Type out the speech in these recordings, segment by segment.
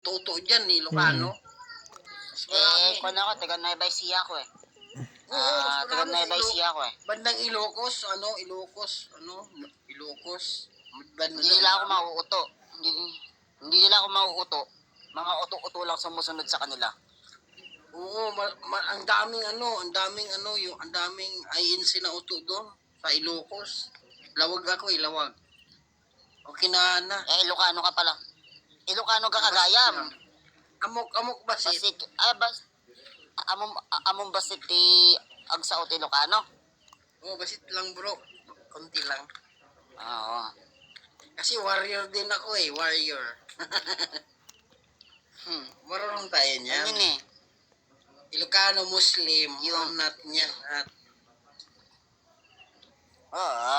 uto-uto dyan, Ilocano. Mas marami. Kung ako, taga Nueva Ecija ako eh. Oo, mas Taga marami Nueva sa Ecija ako eh. bandang Ilocos. Banda, Hindi nila ako mauuto. Hindi nila ako mauuto. Mga uto-uto lang sumusunod sa kanila. Oo, ang daming INC na uto doon sa Ilocos. Lawag ako, lawag. Okay na. Ilocano ka pala. Ilocano ka kagayam. Amok basit. Among basit ti agsaot Ilocano. Oo, basit lang bro. Konti lang. Oo. Kasi warrior din ako warrior. Marunong tayo niyan. Ano yun eh? Ilocano, Muslim, yung nat niya.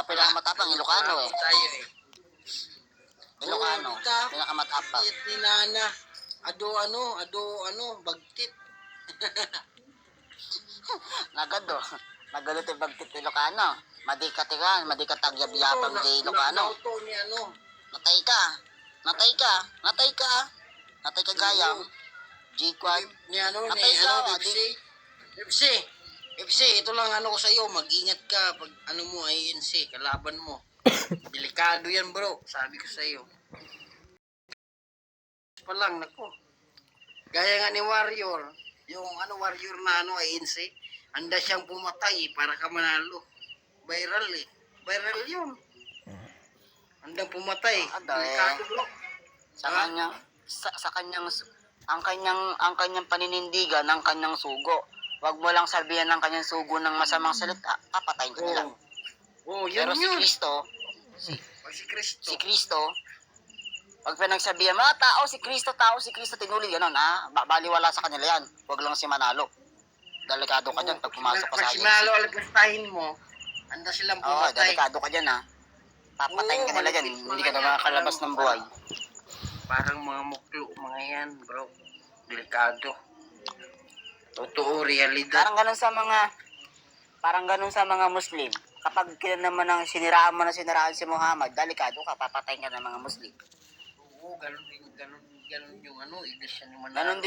Pinakamatapang Ilocano eh. Tayo Ilocano, pinakamatapang. Ni Nana. Ado, bagtit. Nagado. Nagado ti bagtit Ilocano. Madikat agyab-yabang di Ilocano. Nauto ni Natay ka gayam. G-Quad. Ni FC. FC, ito lang ko sa iyo, mag-ingat ka pag mo INC, kalaban mo. Delikado yan, bro. Sabi ko sa iyo. Pa lang nako. Gaya nga ni Warrior, yung Warrior na INC, anda siyang pumatay para ka manalo. Viral Viral 'yun. Andang pumatay. Delikado, bro. Ang kanyang paninindigan, ang kanyang sugo. Huwag mo lang sabihan ng kanyang sugo ng masamang salita, papatayin ka nila. Yun. Pero si Si Kristo, pag pinagsabihan, mga tao, si Kristo, tinuli, gano'n, baliwala sa kanila yan. Huwag lang si Manalo. Delikado ka dyan pag pumasok ka sa agency. Pag si Manalo alagastahin mo, anda silang pumatay. Delikado ka dyan, Papatayin ka nila dyan, hindi ka na makakalabas ng buhay. Parang mga muklo, mga yan, bro. Delikado. Totoo, realidad. Parang ganun sa mga Muslim. Kapag naman siniraan si Muhammad, delikado ka, papatayin ka ng mga Muslim. Oo, ganun yung iglesia ni Manalo.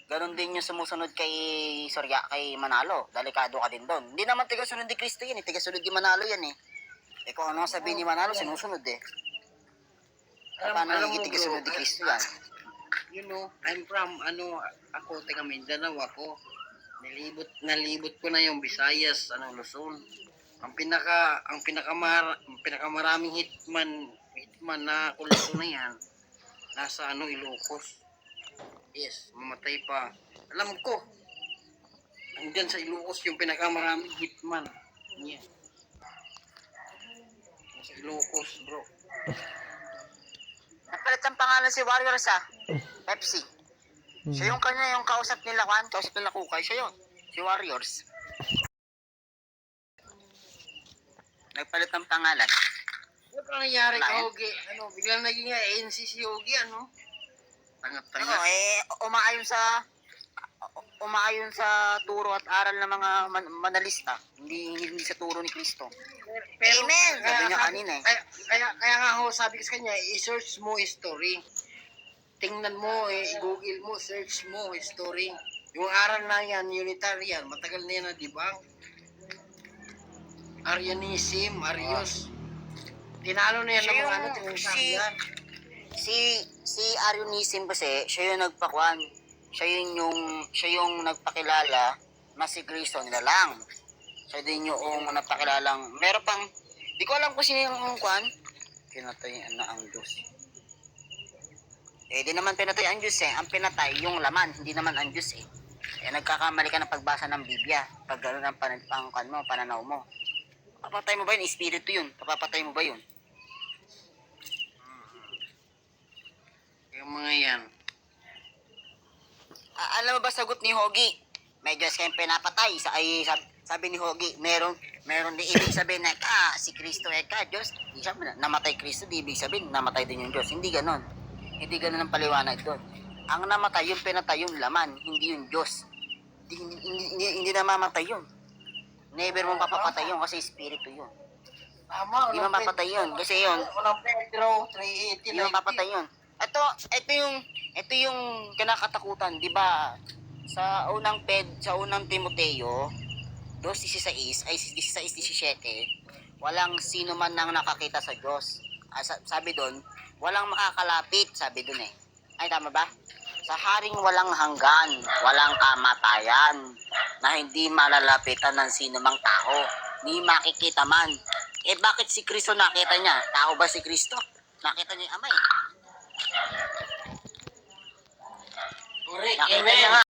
Ganun din yung sumusunod kay Manalo. Delikado ka din doon. Hindi naman tigasunod ni Kristo yan, tigasunod ni Manalo yan eh. Kung ano sabihin ni Manalo, sinusunod eh. Paano nagiging tigasunod ni Kristo yan? I'm from, ako, taga Mindanao ako. Nalibot ko na yung Visayas, Luzon. Ang pinakamaraming hitman na kulto na yan, nasa Ilocos. Yes, mamatay pa. Alam ko, andyan sa Ilocos yung pinakamaraming hitman. Yeah. Sa Ilocos, bro. Napalit ang pangalan si Warrior sa Pepsi. Siya yung kausap nila Kukay, siya yun. Si Warriors. Nagpalit ng pangalan. Ano pa nangyari ka, Ogie? Biglang naging ANC si Ogie, Tanga-tanga. Umaayon sa turo at aral ng mga manalista. Hindi sa turo ni Kristo. Pero, Amen! Sabi niya kanina eh. Kaya nga ako sabi ko sa kanya, i-search mo history. Tingnan mo, i-google mo, search mo history. Yung aral na yan, Unitarian, matagal na yan di ba? Arianism, Arius. Tinalo na yan ng mga tinusakyan. Si Arianism kasi, siya yung nagpakuan. Siya yung nagpakilala na si Kristo nila lang. Siya din yung nagpakilalang, meron pang, di ko alam kung sino yung kuan. Pinatay na ang Diyos. Di naman pinatay ang Diyos eh. Ang pinatay yung laman, hindi naman ang Diyos eh. Nagkakamali ka ng pagbasa ng Biblia. Pag gano'n ang pananaw mo. Papatay mo ba yun? Espiritu yun. Papapatay mo ba yun? Yung mga yan. Alam mo ba sagot ni Hogi? May Diyos kayong pinapatay. Sabi ni Hogi, meron di ibig sabihin na si Kristo Diyos. Namatay Kristo, di ibig sabihin namatay din yung Diyos. Hindi ganon. Hindi ganon ang paliwanag doon. Ang namatay, yung pinatay yung laman, hindi yung Diyos. Hindi namamatay yun. Never mong papapatay yun kasi espiritu yun. Tama. Hindi mo mapapatay yun kasi yun. Unang Pedro 3:18. Hindi mo mapapatay yun. Ito yung kinakatakutan, 'di ba? Sa unang Timoteo 2:16 ay 16:17, walang sino man nang nakakita sa Diyos. Sabi doon, walang makakalapit, sabi doon eh. Ay, tama ba? Sa haring walang hanggan, walang kamatayan, na hindi malalapitan ng sino mang tao, ni makikita man. Eh bakit si Kristo nakita niya? Tao ba si Kristo? Nakita niya yung Ama eh. Correct. Nakita Amen. niya nga.